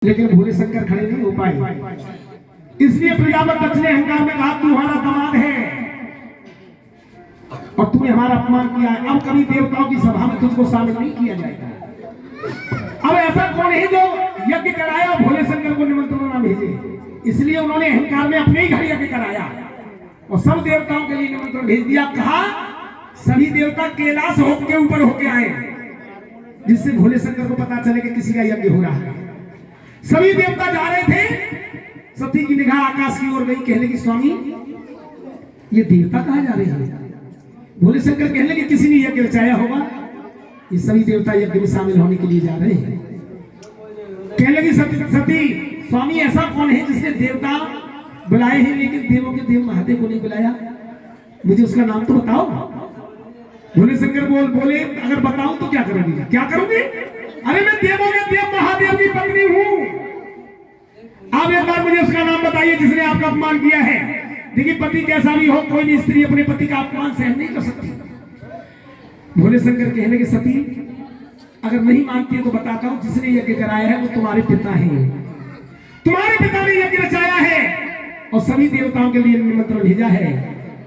लेकिन भोले शंकर खड़े नहीं हो पाए। इसलिए प्रजापति दक्ष ने अहंकार में कहा तू हमारा दामाद है और तूने हमारा अपमान किया है, अब कभी देवताओं की सभा में तुझको शामिल नहीं किया जाएगा। अब ऐसा कौन है जो यज्ञ कराया भोले शंकर को निमंत्रण ना भेजे, इसलिए उन्होंने अहंकार में अपने ही घर यज्ञ कराया और सब देवताओं के लिए निमंत्रण भेज दिया। कहा सभी देवता कैलाश के ऊपर होके आए, जिससे भोले शंकर को पता चले कि किसी का यज्ञ हो रहा है। सभी देवता जा रहे थे, सती की निगाह आकाश की ओर गई, कहने की स्वामी ये देवता कहाँ जा रहे हैं? भोले शंकर कहने लगे किसी ने यज्ञ रचाया होगा, ये सभी देवता यज्ञ में शामिल होने के लिए जा रहे हैं। कहने लगी सती स्वामी ऐसा कौन है जिसने देवता बुलाए हैं लेकिन देवों के देव महादेव को नहीं बुलाया, मुझे उसका नाम तो बताओ। भोले शंकर बोले अगर बताऊं तो क्या करोगी? क्या करोगी? अरे मैं देवों के देव महादेव की पत्नी हूं, आप एक बार मुझे उसका नाम बताइए जिसने आपका अपमान किया है। देखिए पति कैसा भी हो, कोई भी स्त्री अपने पति का अपमान सहन नहीं कर सकती। भोले शंकर कहने के सती अगर नहीं मानती है तो बताता हूं, जिसने यज्ञ कराया है वो तुम्हारे पिता हैं, तुम्हारे पिता ने यज्ञ रचाया है और सभी देवताओं के लिए निमंत्रण भेजा है,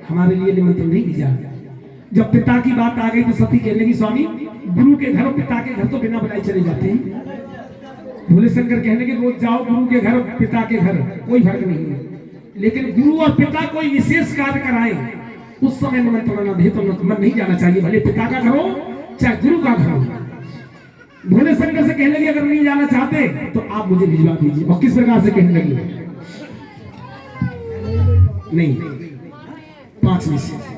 हमारे लिए निमंत्रण नहीं भेजा। जब पिता की बात आ गई तो सती कहने लगी स्वामी गुरु के घर और पिता के घर तो बिना बुलाए चले जाते हैं। भोले शंकर कहने के रोज जाओ गुरु के घर पिता के घर, कोई फर्क नहीं है, लेकिन गुरु और पिता कोई विशेष कार्य कराए उस समय निमंत्रण न दे तो मन नहीं जाना चाहिए, भले पिता का घर हो चाहे गुरु का घर हो। भोले शंकर से कहने लगी अगर नहीं जाना चाहते तो आप मुझे भिजवा दीजिए। और किस प्रकार से कहने लगी? नहीं 5 में से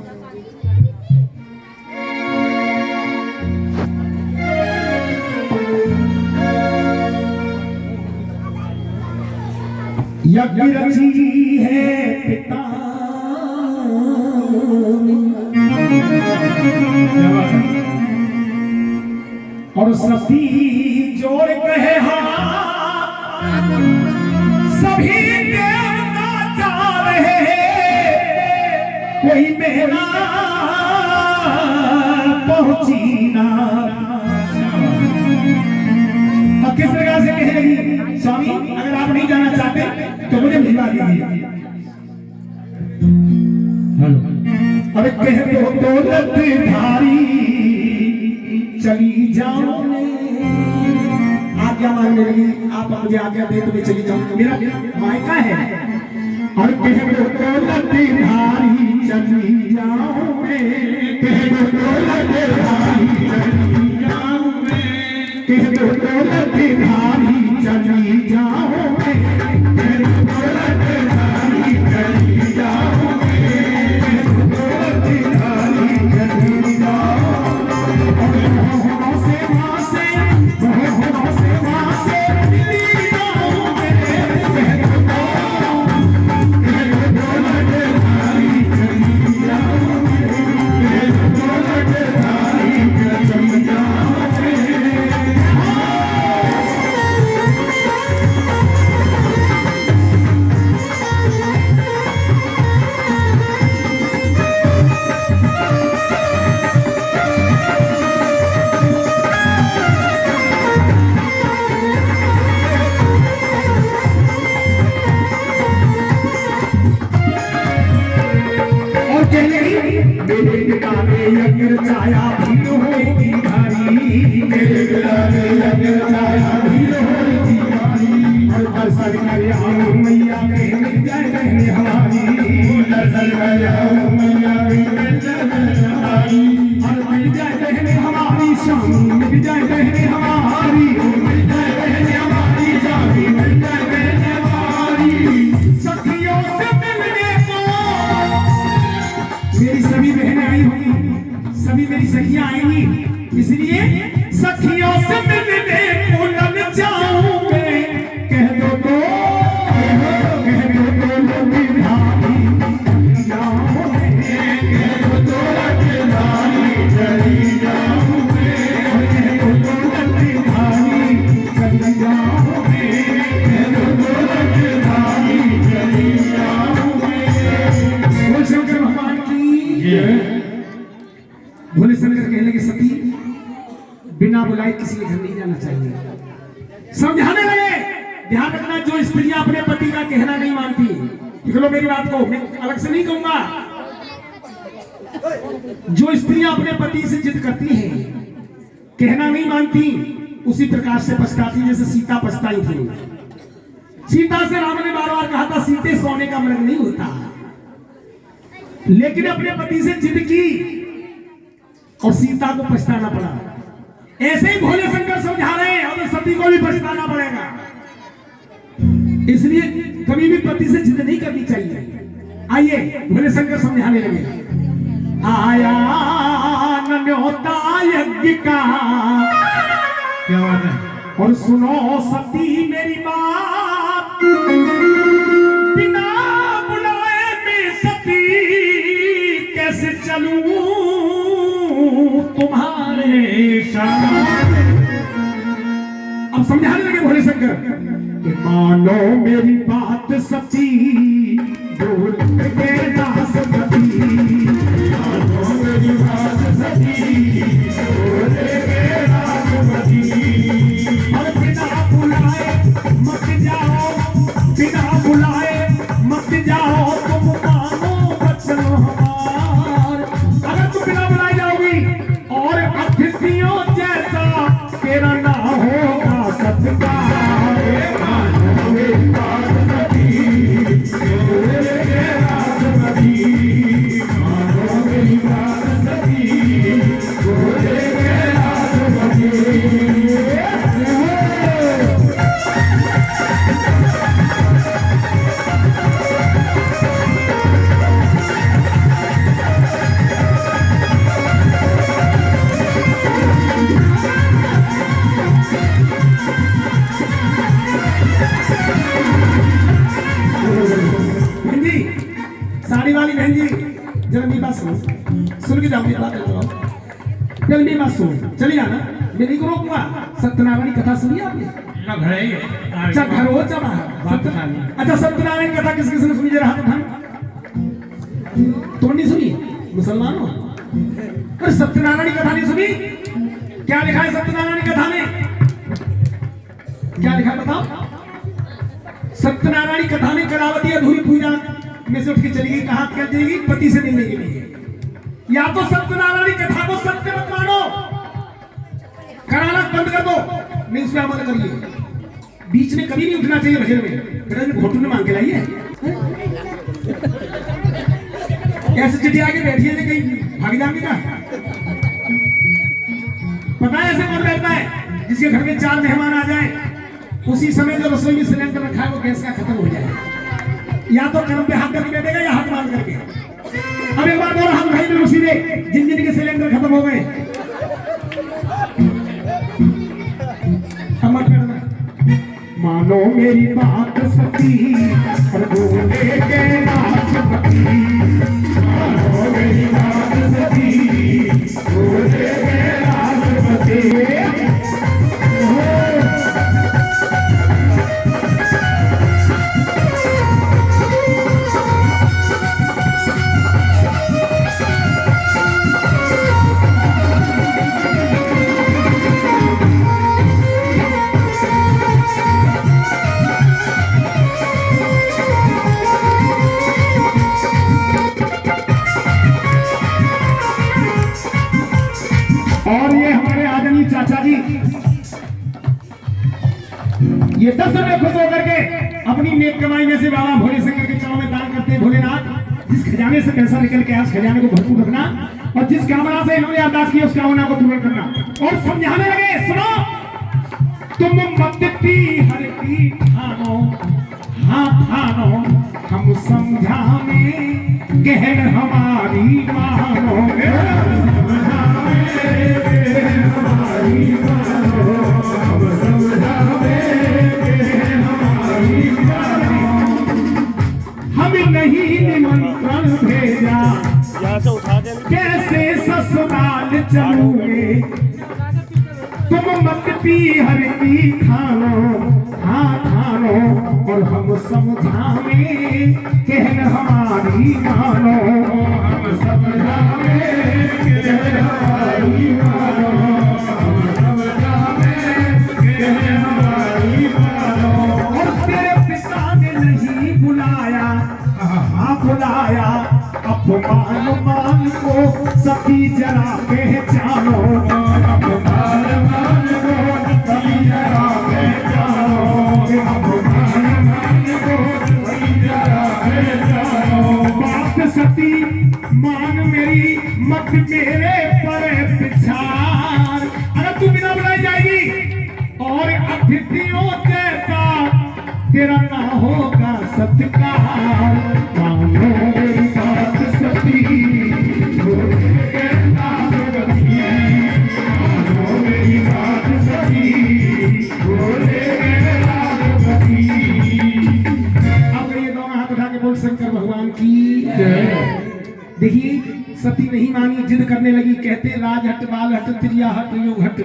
यज्ञ रची है पिता और सती जोड़ कहे सभी देवता जा रहे हैं, कोई मेरा पहुंची ना। अब किस प्रकार से कहे लगी स्वामी अगर आप नहीं जाना चाहते तो मुझे भिजवा दीजिए। अरे कह दो दौलत धारी चली जाओ, आज्ञा मांगने लगी, आप मुझे आज्ञा दे तो मैं चली जाऊं, मेरा मायका है। और कह दो दौलत धारी चली जाओ, कह दो दौलत धारी चली जाओ, कह दो दौलत धारी चली जाओ, यज्ञ रचाया भीड़ होगी भारी, मेरे गिराने यज्ञ रचाया भीड़ होगी भारी। और दर्शन कर आओ मैया के मिल जाए रहने हमारी, दर्शन कर आओ मैया के मिल जाए रहने हमारी, और मिल जाए रहने हमारी शामी, मिल जाए रहने हमारी, मिल जाए रहने हमारी शामी, मिल जाए रहने हमारी। सखियों से मिलने को मेरी सभी बहनें आई होंगी, सभी मेरी सखियां आएंगी, इसलिए सखियों से मिलने को लग जाऊं मैं, कह दो तो ध्यान रखना, जो स्त्रियां अपने पति का कहना नहीं मानती, लिख लो मेरी बात को, मैं अलग से नहीं कहूंगा, जो स्त्रियां अपने पति से जिद करती हैं, कहना नहीं मानती, उसी प्रकार से पछताती जैसे सीता पछताई थी। सीता से राम ने बार बार कहा था, सीते सोने का मृग नहीं होता, लेकिन अपने पति से जिद की और सीता को पछताना पड़ा। ऐसे ही भोले शंकर समझा रहे हैं, और सती को भी पछताना पड़ेगा। इसलिए कभी भी पति से जिद नहीं करनी चाहिए। आइए भोले शंकर समझाने लगे। आया न्योता यज्ञ का, क्या बात है, और सुनो सती मेरी बात, बिना बुलाए मैं सती कैसे चलूं तुम्हारे साथ। अब समझाने लगे भोले शंकर कि मानो मेरी बात सती, बोल के दास सती, मानो मेरी बात सती, बोल के दास सती, और बिना बुलाए मत जाओ, बिना बुलाए मत जाओ, तुम मानो वचन हमार। अगर तुम बिना बुलाए जाओगी और अतिथियों जैसा तेरा ना होगा सत्कार, मानो मेरी बात सती, बोल के दास सती, मानो मेरी बात सती, बोल के दास सती। साड़ी वाली बहन जी, जरा मेरी बात सुन के जाओ, मेरी बात सुनो, चल मेरी बात सुन, चली जाना, मैं नहीं को रोकूंगा। सत्यनारायण की कथा सुनी आपने? अच्छा घर हो चला। अच्छा सत्यनारायण कथा किस किसने सुनी, जरा हाथ उठाना। तुमने नहीं सुनी? मुसलमान हो? अरे सत्यनारायण की कथा नहीं सुनी? क्या लिखा है सत्यनारायण की कथा में? क्या लिखा है बताओ? सत्यनारायण की कथा में करावती अधूरी पूजा में से उठ के चली गई, कहां क्या जाएगी? पति से मिलने के लिए। या तो सत्यनारायण की कथा को सत्य मत मानो, कराना बंद कर दो, नहीं उसमें अमल करिए। बीच में कभी नहीं उठना चाहिए भजन में, भजन में घोटू ने मांग के लाइए। ऐसे चिट्ठी आके बैठिए थे कहीं भाग जाएंगे का? पता है ऐसे कौन बैठता है? जिसके घर में 4 मेहमान आ जाए, उसी समय जो रसोई में सिलेंडर रखा है वो गैस का खत्म हो जाए, या तो कर्म पे हाथ करके बैठेगा या हाथ मार करके। अब एक बार और हम भाई में उसी में जिन के सिलेंडर खत्म हो गए, मत करना। मानो मेरी बात सती, और बोले के नाच पति, मानो मेरी बात सती, बोले के नाच पति। और ये हमारे आदरणीय चाचा जी, ये 10 रुपए खुश होकर के अपनी नेक कमाई में से बाबा भोले शंकर के चरणों में दान करते हैं। भोलेनाथ जिस खजाने से पैसा निकल के आज खजाने को भरपूर रखना, और जिस कामना से इन्होंने अरदास की उस कामना को पूर्ण करना। और समझाने लगे, सुनो तुम मत पी हर की ठानो, हाँ ठानो, हम समझाने गहन हमारी मानो, हम नहीं निमंत्रण भेजा, कैसे ससुराल चलूंगे, तुम मत पी हर की खानो, हाँ खानो, और हम समझावे कहन हमारी मानो, हम समझावे कहन हमारी मानो, हम समझावे कहन हमारी मानो। और मान मान को सखी जरा पहचानो, अब मान मान को सखी जरा पहचानो, अब मान मान को सखी जरा पहचानो। बात सती मान मेरी मत मेरे पर पिछाड़, अगर तू बिना बुलाई जाएगी और अतिथियों जैसा तेरा ना होगा सत्कार, मानो मेरी बात सती, मानो मेरी बात सती, अब ये दोनों हाथ उठा के बोल शंकर भगवान की जय। देखिए सती नहीं मानी, जिद करने लगी, कहते राज हट बाल हट त्रिया हट योग हट।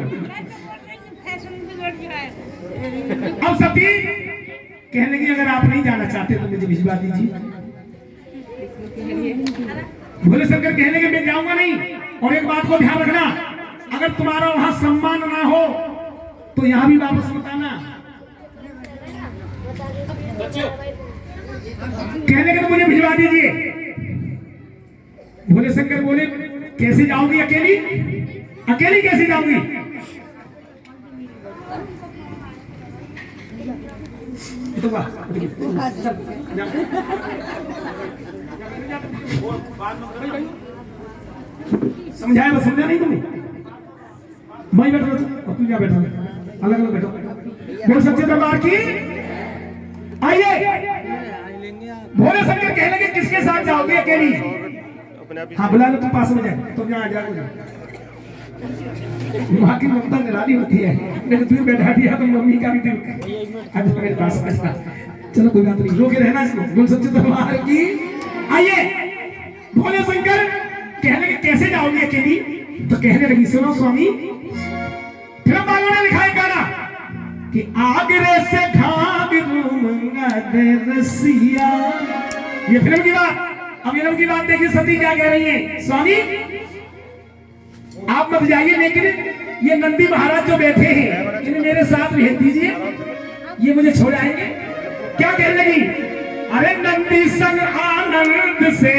अब सती कहने लगी अगर आप नहीं जाना चाहते तो मुझे भिजवा दीजिए। भोले शंकर कहने लगे मैं जाऊंगा नहीं, और एक बात को ध्यान रखना, अगर तुम्हारा वहां सम्मान ना हो तो यहां भी वापस मत आना। कहने के तो मुझे भिजवा दीजिए। भोले शंकर बोले कैसे जाओगी अकेली, अकेली कैसे जाऊंगी? तो समझाया बस, समझा नहीं तुम्हें? मैं बैठो और तू जा बैठो, अलग अलग बैठो। बोल सच्चे दरबार की आइए। भोले शंकर कहने लगे किसके साथ जाओगे अकेली? हाँ बुला लो, तुम पास में जाए, तुम यहाँ आ जाओ। वहाँ की ममता निराली होती है, मैंने तुम्हें बैठा दिया तो मम्मी का भी दिल आज मेरे पास बचता। चलो कोई बात नहीं, रोके रहना इसको। बोल सच्चे दरबार की आइए। भोले शंकर कहने लगे कैसे जाओगे अकेली? तो कहने लगी सुनो स्वामी, फिल्म वालों ने लिखा है गाना कि आगरे से घाघरूंगा दे रसिया। ये फिल्म की बात। अब फिल्म की बात देखिए सती क्या कह रही है, स्वामी आप मत जाइए, लेकिन ये नंदी महाराज जो बैठे हैं इन्हें मेरे साथ भेज दीजिए, ये मुझे छोड़ आएंगे। क्या कहने लगी? अरे नंदी संग आनंद से,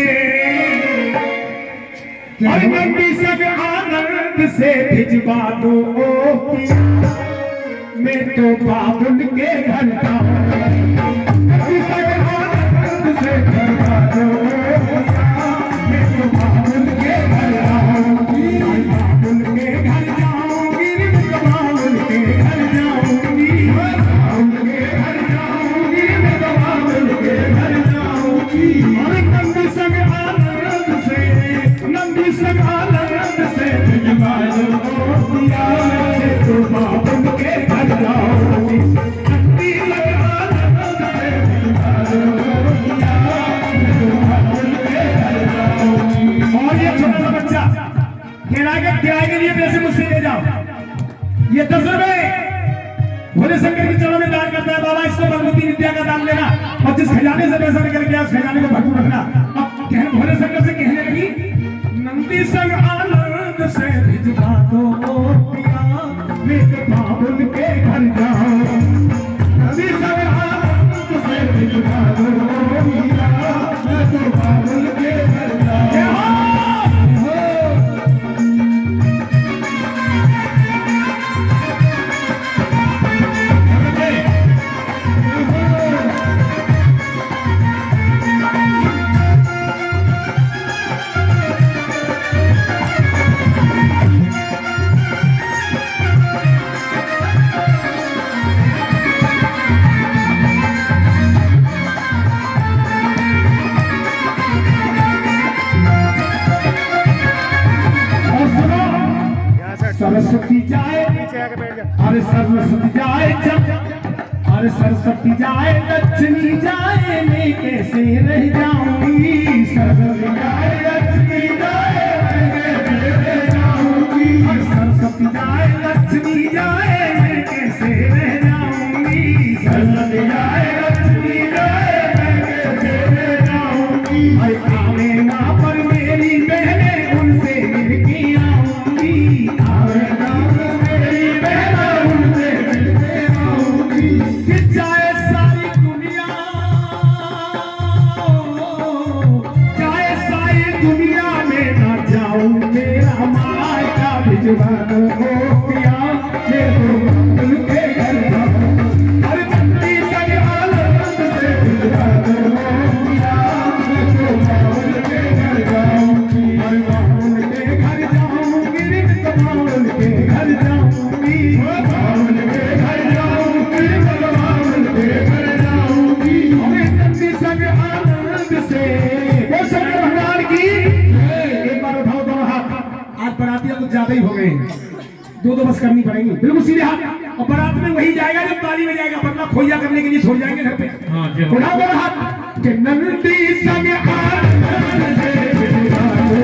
अरे नंदी संग आनंद से भिजवा दो मैं तो बाबुल के घर जाऊं, नंदी संग आनंद से भिजवा दो मैं तो बाबुल के घर जाऊंगी, बाबुल के घर जाऊंगी, बाबुल के घर जाऊंगी, बाबुल के घर जाऊंगी, बाबुल के घर जाऊंगी। अरे नंदी संग आनंद से, नंदी संग आनंद से भिजवा दो मैं तो बाबुल के घर जाऊंगी, नंदी संग आनंद से भिजवा दो मैं तो बाबुल के घर जाऊंगी। और ये छोटा सा बच्चा किराए के लिए पैसे मुझसे ले जाओ, ये 10 रुपए भोले शंकर के चरणों में दान करता है। बाबा इसको भगवती विद्या का दान लेना, और जिस खजाने से पैसा निकल गया उस खजाने को भरपूर रखना। अब भोले शंकर से कहने लगी नंदी संग आनंद से भिजवा दो पिया मैं तो बाबुल के घर जाऊं, नंदी संग आनंद से भिजवा दो पिया मैं तो बाबुल के घर जाऊं। सरस्वती जाए, अरे सरस्वती जाए जब, अरे सरस्वती जाए लक्ष्मी जाए मैं कैसे रह जाऊंगी, सरस्वती जाए लक्ष्मी जाए मैं कैसे रह जाऊंगी, सरस्वती जाए लक्ष्मी जाए मैं कैसे रह जाऊंगी, सरस्वती जाए लक्ष्मी जाए मैं कैसे रह जाऊंगी। आवे वहाँ पर मेरी बहने उनसे मिल के आऊंगी, आवे मेरी बहना उनसे मिल के आऊंगी। जाए सारी दुनिया, जाए सारी दुनिया भिजवा दो ओ पिया मैं तो बाबुल के घर जाऊं। अरे नंदी संग आनंद से भिजवा दो ओ पिया मैं तो बाबुल के घर जाऊंगी। अरे बाबुल के घर जाऊंगी रे तो बाबुल के घर जाऊंगी। बाबुल के घर जाऊंगी बाबुल के घर जाऊंगी। अरे नंदी संग आनंद से वो शंकर भगवान की एक बार उठाओ दोनों हाथ। आज बरातियां कुछ ज्यादा ही हो गए हैं, दो बस करनी पड़ेगी बिल्कुल सीधे हाथ। और बारात में वही जाएगा जब ताली में जाएगा, वरना खोइया करने के लिए छोड़ जाएंगे घर पे। उठाओ दोनों हाथ कि नंदी संग आनंद से भिजवा दो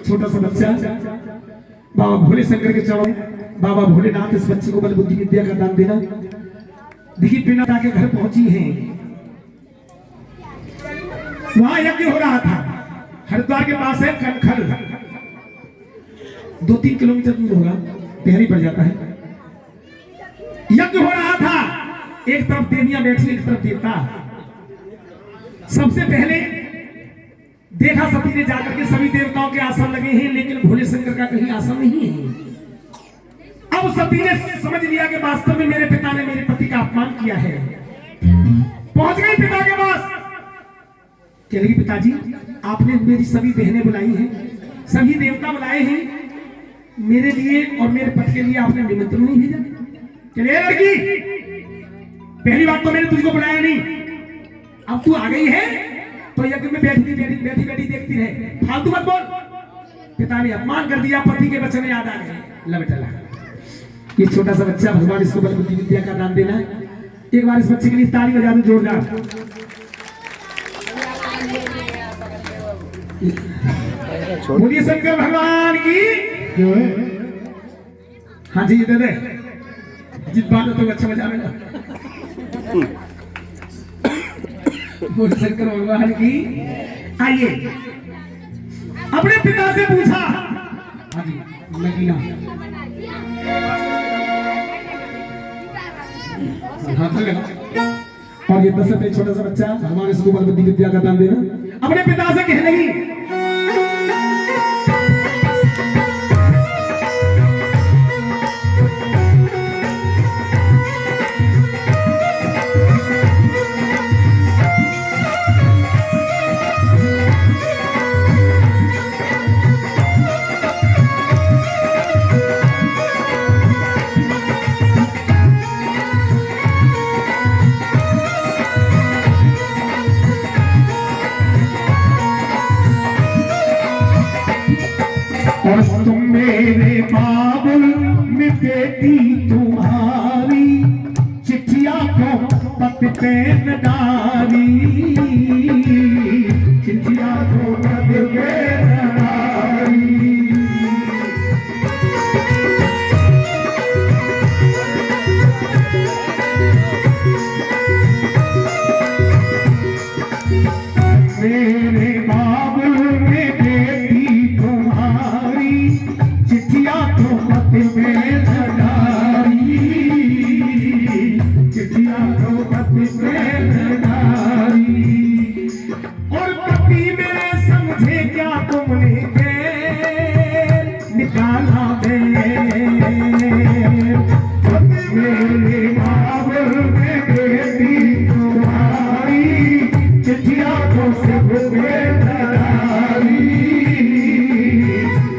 छोटा सा बच्चा बाबा भोले शंकर के चरणों में। बाबा भोलेनाथ इस बच्चे को बल बुद्धि विद्या का दान देना। देखिए पिता के घर पहुंची हैं, वहां यज्ञ हो रहा था। हरिद्वार के पास है कनखल, 2-3 किलोमीटर दूर होगा, पहरी पड़ जाता है। यज्ञ हो रहा था, एक तरफ देवियां बैठी एक तरफ देवता। सबसे पहले देखा सती ने जाकर के सभी देवताओं के आसन लगे हैं, लेकिन भोले शंकर का कहीं आसन नहीं है। अब सती ने समझ लिया कि वास्तव में मेरे पिता ने मेरे पति का अपमान किया है। पहुंच गई पिता के पास, कह रही पिताजी आपने मेरी सभी बहनें बुलाई हैं, सभी देवता बुलाए हैं, मेरे लिए और मेरे पति के लिए आपने निमंत्रण नहीं भेजा। चलिए लड़की, पहली बात तो मैंने तुझको बुलाया नहीं, अब तू आ गई है तो यज्ञ में बैठी देखती रहे, फालतू मत बोल। पिता ने अपमान कर दिया, पति के वचन याद आ गए। ला बेटा ला, ये छोटा सा बच्चा, भगवान इसको बल बुद्धि विद्या का दान देना है। एक बार इस बच्चे के लिए ताली बजा दो जोरदार। बोलिए शंकर भगवान की जो है। हाँ जी दे दे, जिस बात है तो अच्छा बजा लेना। बोल शंकर भगवान की। आइए, अपने पिता से पूछा। हाँ जी नगीना, और ये 10 रुपये छोटा सा बच्चा, हमारे इसको बल बुद्धि विद्या का दान देना। अपने पिता से कहने लगी और तुम मेरे बाबुल में बेटी तुम्हारी, चिट्ठिया को पत पे न डाली, चिट्ठिया को पत पे न डाली। मेरे बाबुल में बेटी तुम्हारी, चिट्ठिया तो पत पे न डाली, चिट्ठिया तो पत पे न डाली। और पति मेरे समझे क्या तुमने गैर निकाला मेरे बाबुल में बेटी तुम्हारी, चिट्ठिया तो सब पे न डाली,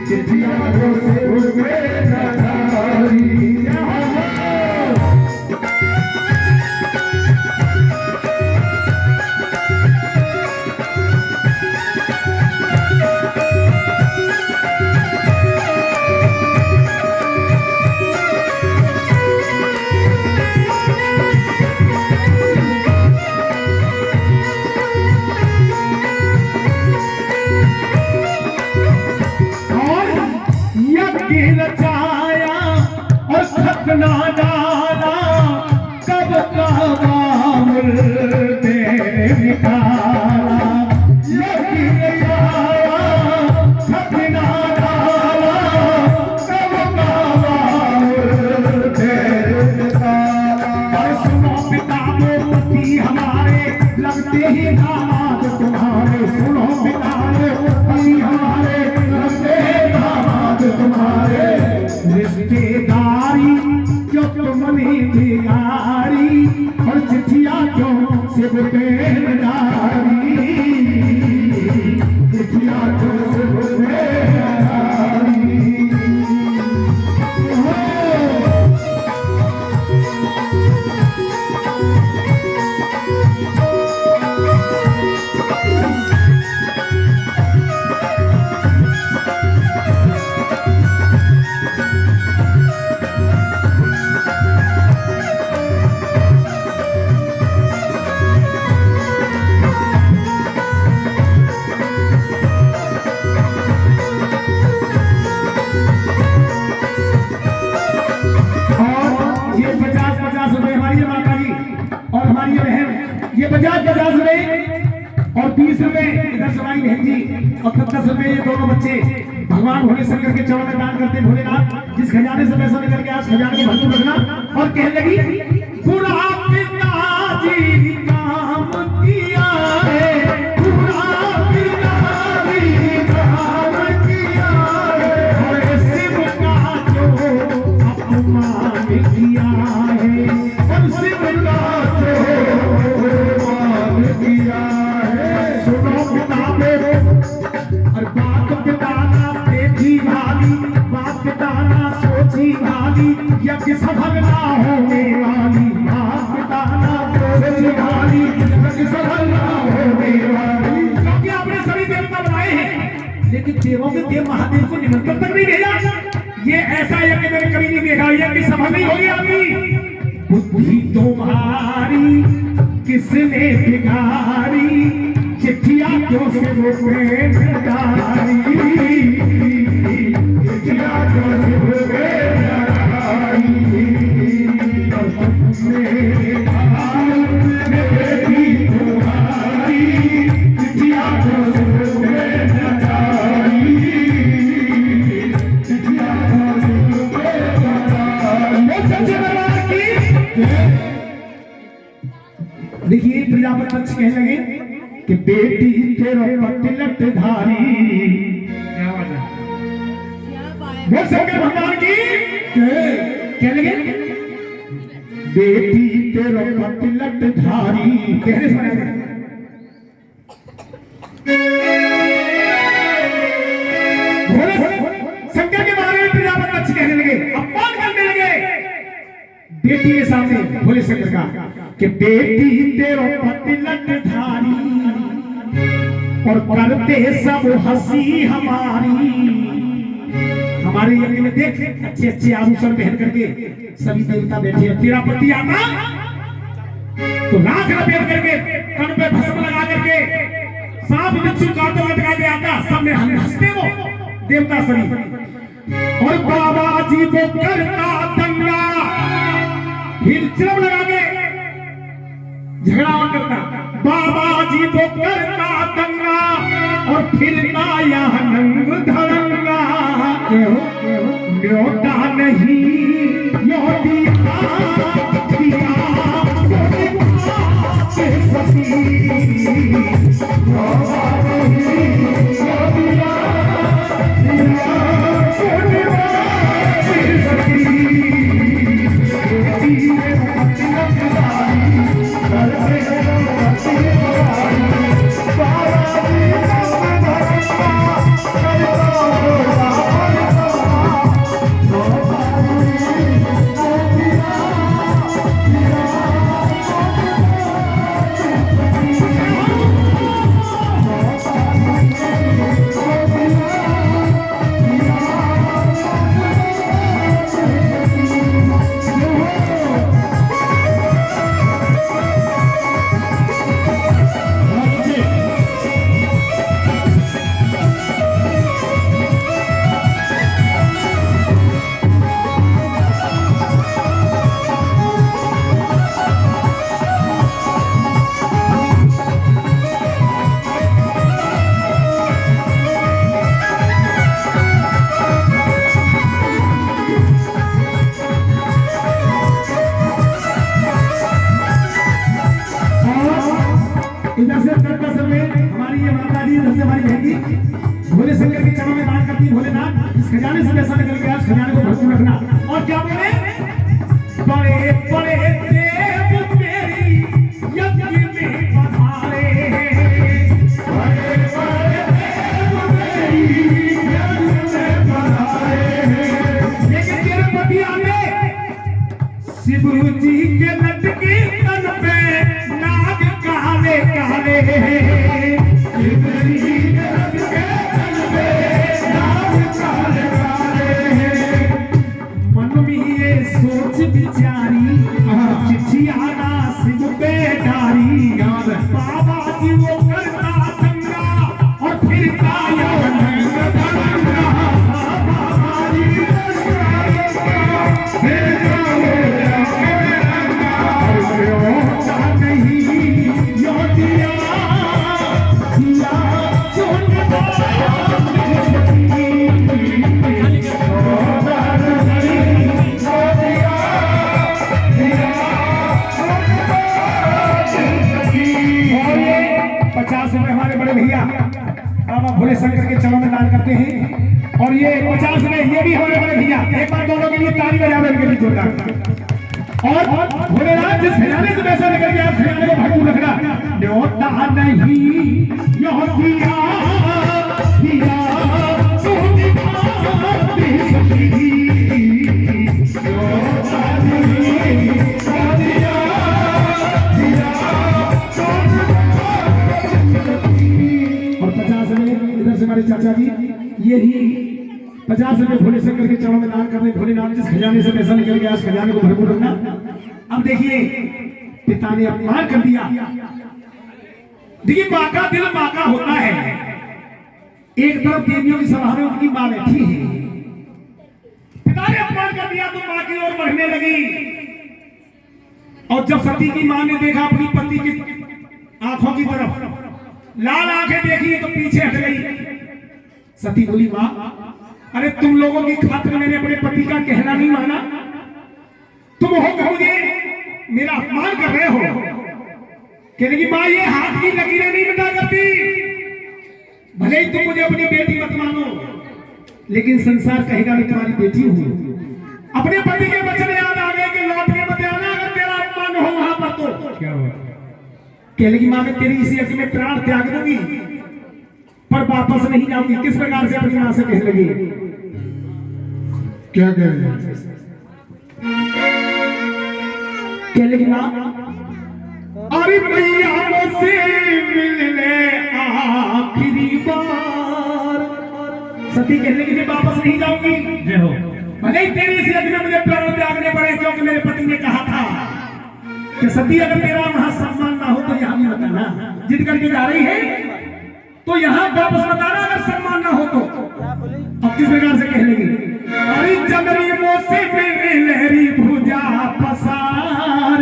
चिट्ठिया तो सब पे न डाली। रचाया और खतना डाला, कब का बाबुल ₹10 इधर से हमारी बहन जी और ₹10 ये दोनों बच्चे भगवान भोले शंकर के चरणों में दान करते। भोलेनाथ जिस खजाने से पैसा निकल के आज खजाने को भरपूर रखना। और कहने लगी पूरा पिताजी काम किया है, पूरा पिताजी काम किया है, और शिव का जो अपमान किया है, और शिव का जो अपमान किया है। सुनो किताबे और बात पिताना देखी भाली, बात पिताना सोची भाली, यज्ञ सफल ना होने वाली, बात पिताना सोची भाली, यज्ञ सफल ना होने वाली। क्योंकि आपने सभी देवता बनाए हैं लेकिन देवों के देव महादेव को निमंत्रण तक नहीं भेजा। ये ऐसा यज्ञ मैंने कभी नहीं देखा, यज्ञ सफल नहीं होगी आपकी। बुद्धि तुम्हारी किसने बिगाड़ी, चिट्ठिया क्यों से रोके नगारी, चिट्ठिया क्यों से रोके नगारी, बेटी तुम्हारी चिट्ठिया क्यों से रोके नगारी, चिट्ठिया क्यों से रोके नगारी। वो सच्चे दरबार की देखिए प्रजापति पक्ष कहने लगे कि बेटी तेरा पतिलट धारी। वो शंकर भगवान की क्या लगे बेटी तेरा पतिलट धारी कहने सुना। शंकर के बारे में प्रजापति पक्ष कहने लगे, अपमान करने लगे बेटी के सामने भोले शंकर का कि बेटी तेरा पतिलट धारी और करते सब हंसी हमारी। हमारे यज्ञ में देख अच्छे अच्छे आभूषण पहन करके सभी देवता बैठे हैं, तेरा पति आता तो नाक लपेट करके कन पे भस्म लगा करके सांप बिच्छू कांटों लटका के आता, सब में हंसते वो देवता सभी। और बाबा जी को करता दंगा, फिर चिरम लगा के झगड़ा करता, बाबा जी को करता दंगा और फिर आया नंग धड़ंगा। न्योता नहीं योदिया दिया भोले शंकर के चरणों में दान करती भोलेनाथ इस खजाने से पैसा निकल गया, खजाने को भरपूर रखना। और क्या बोले बड़े बड़े देव तेरी यज्ञ में पधारे, बड़े बड़े देव तेरी यज्ञ में पधारे। लेकिन तेरे पति आने शिव जी के लटके तन पे नाग काले काले, शिव जी के लटके तन पे नाग काले काले। मन में ये सोच विचारी 50 में ये भी हमारे बड़े भैया, एक बार दोनों के लिए ताली बजा दो इनके बीच होता। और भोलेनाथ जिस खजाने से पैसा निकल गया, खजाने को भरपूर रखना, न्योता नहीं यह दिया दिया सोनी भाती सखी, न्योता नहीं यह दिया दिया सोनी भाती। और 50 में इधर से हमारे चाचा जी ये ही 50 रुपए भोले शंकर के चरणों में दान करने, भोलेनाथ जिस खजाने से पैसा निकल गया उस खजाने को भरपूर रखना। अब देखिए पिता ने अपमान कर दिया। देखिए माँ का दिल माँ का होता है। एक तरफ देवियों की सभा में उनकी माँ बैठी है, पिता ने अपमान कर दिया तो माँ की ओर बढ़ने लगी। और जब सती की माँ ने देखा अपनी पति की आंखों की तरफ, लाल आंखें देखी तो पीछे हट गई। सती बोली माँ, अरे तुम लोगों की खातिर मैंने अपने पति का कहना नहीं माना, तुम हो मुझे मेरा अपमान कर रहे हो। कहने की माँ ये हाथ की लकीरें नहीं मिटा करती, भले ही तुम मुझे अपनी बेटी मत मानो, लेकिन संसार कहेगा मैं तुम्हारी बेटी हूं। अपने पति के वचन याद आ गए कि लौट के मत आना अगर तेरा अपमान हो वहां पर तो। क्या हुआ? कहने की माँ मैं तेरी इसी यज्ञ में प्राण त्याग दूंगी पर वापस नहीं जाऊंगी। किस प्रकार से अपनी मां से कहने लगी? क्या कह रही है? कहने लगी मां, अरे भैया मुझसे मिलने आखिरी बार। सती कहने लगी मैं वापस नहीं जाऊंगी, जय हो, भले ही तेरी इस यज्ञ में मुझे प्राण त्यागने पड़े, क्योंकि मेरे पति ने कहा था कि सती अगर तेरा वहां सम्मान ना हो तो यहां भी बताना। जिद करके जा रही है तो यहां वापस बताना अगर सम्मान ना हो तो। अब किस प्रकार से कह लेगी? अरे चंद्री मोसे में लहरी भुजा पसार,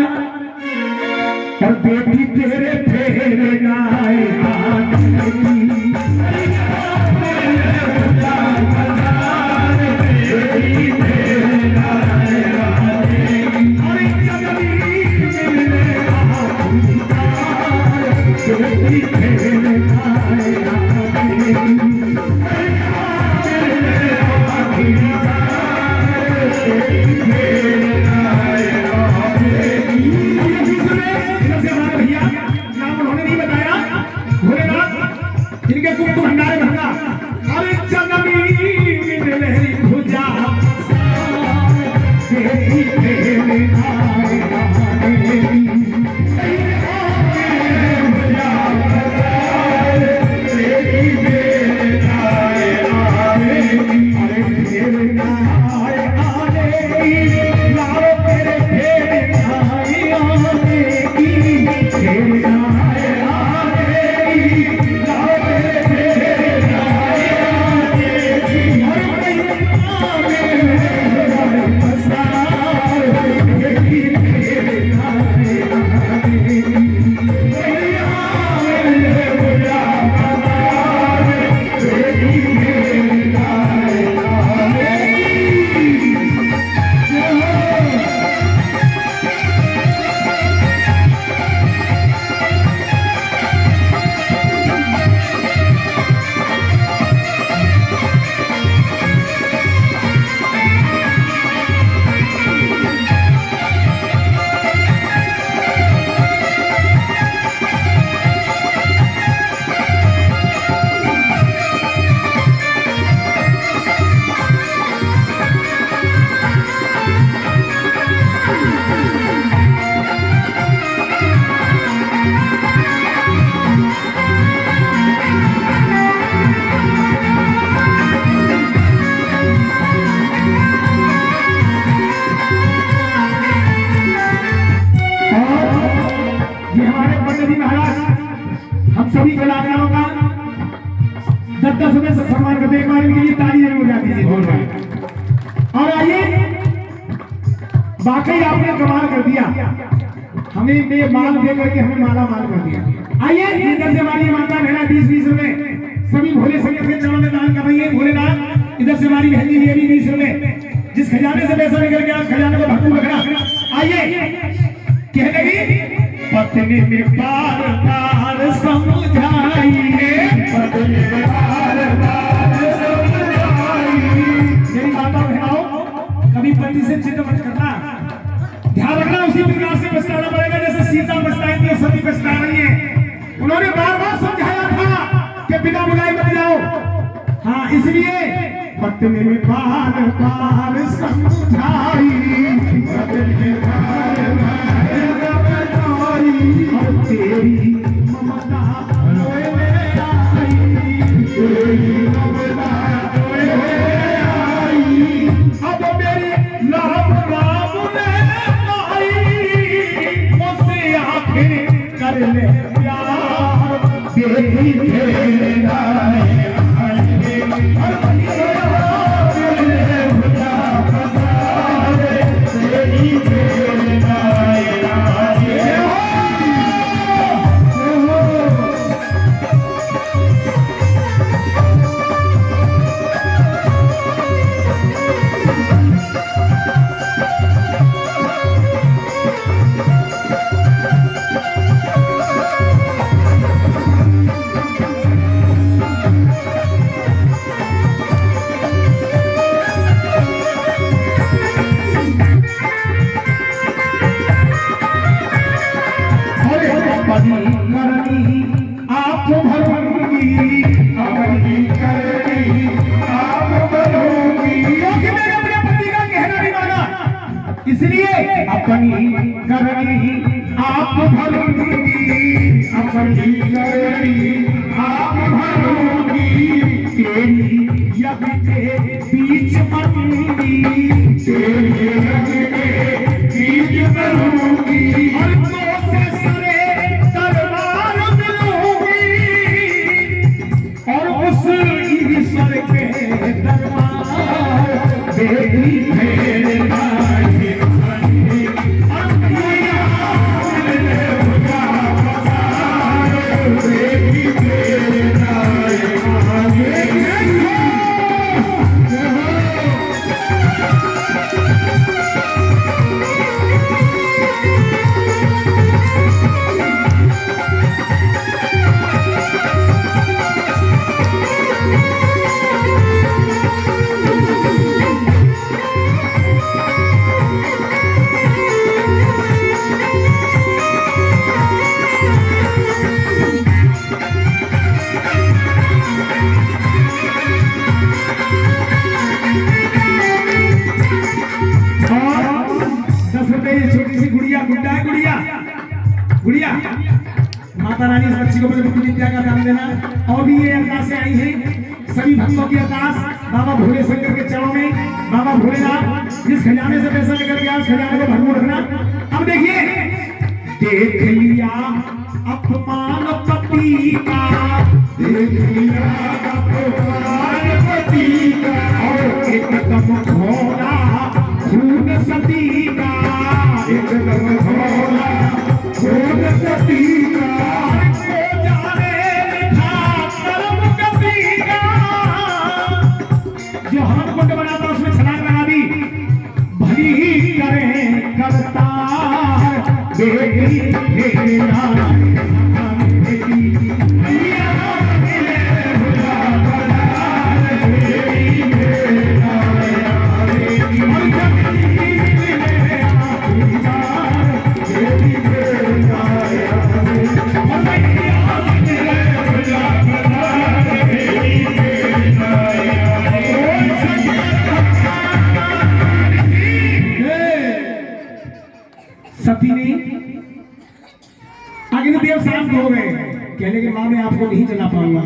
और बेटी तेरे फेरे गाए सभी कलाकारों का 10-10 रुपए से सम्मान करते एक बार इनके लिए ताली जरूर बजा दीजिए। और आइए, वाकई आपने कमाल कर दिया, हमें ये माल दे करके हमें माला माल कर दिया। आइए इधर से हमारी माता बहना 20-20 रुपए सभी भोले शंकर के चरणों में दान कर रही है। भोलेनाथ इधर से हमारी बहन जी ये भी 20 रुपए, जिस खजाने से पैसा निकल गया उस खजाने को भरपूर रखना। आइए कहने लगी, पत्नी में बार बार समझाइए, पत्नी में बार बार समझाइए, पत्नी में बार बार समझाई, पत्नी बार बार समझाई, और तेरी ममता रोए में आई, तेरी ममता रोए में आई। अब मेरी राम राम ने आई, मुझसे आखिर कर ले प्यार, तेरी तेरा इसलिए अपनी करनी आप भरूंगी, अपनी करनी आप भरूंगी, तेरी यज्ञ के बीच मरूंगी, तेरी यज्ञ के बीच मरूंगी, और तो से सरे तलवार मिलूंगी, और उस ईश्वर के दरबार बेटी मेरे गुड़िया माता रानी इस बच्ची को बुद्धि विद्या का दान देना। और भी ये अरदासें आई हैं सभी भक्तों की अरदास बाबा भोले शंकर के चरणों में। बाबा भोलेनाथ जिस खजाने से पैसा निकल गया उस खजाने को भरपूर रखना। अब देखिए, देख लिया अपमान पति का, देख लिया अपमान पति का, और एकदम घोड़ा खून सती का, एकदम घोड़ा खून सती का, को जाने लिखा कर्म गति का। जो हम कुंड बनाता उसमें छलांग लगा दी, भली ही करें करतार बेटी तेरा सती ने अग्निदेव शांत हो गए, कहने के मां मैं आपको नहीं जला पाऊंगा।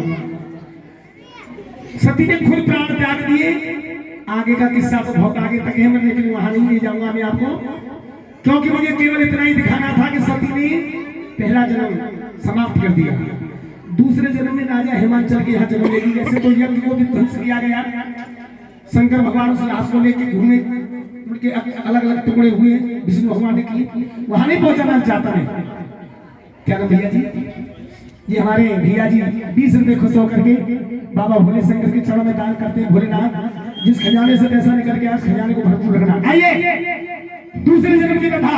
सती ने खुद प्राण त्याग दिए। आगे का किस्सा तो बहुत आगे तक है, मैं लेकिन वहां नहीं ले जाऊंगा मैं आपको, क्योंकि मुझे केवल इतना ही दिखाना था कि सती ने पहला जन्म समाप्त कर दिया, दूसरे जन्म में राजा हिमाचल के यहाँ जन्म लेगी। जैसे तो यज्ञ को विध्वंस किया गया, शंकर भगवान उस लाश को लेके घूमे, उनके अलग अलग टुकड़े हुए, विष्णु भगवान ने किए, वहां नहीं पहुंचाना चाहता है। क्या नाम भैया जी? ये हमारे भैया जी 20 रुपए खुश होकर के बाबा भोले शंकर के चरणों में दान करते हैं। भोलेनाथ जिस खजाने से पैसा निकल गया उस खजाने को भरपूर रखना। आइए दूसरे जन्म की कथा।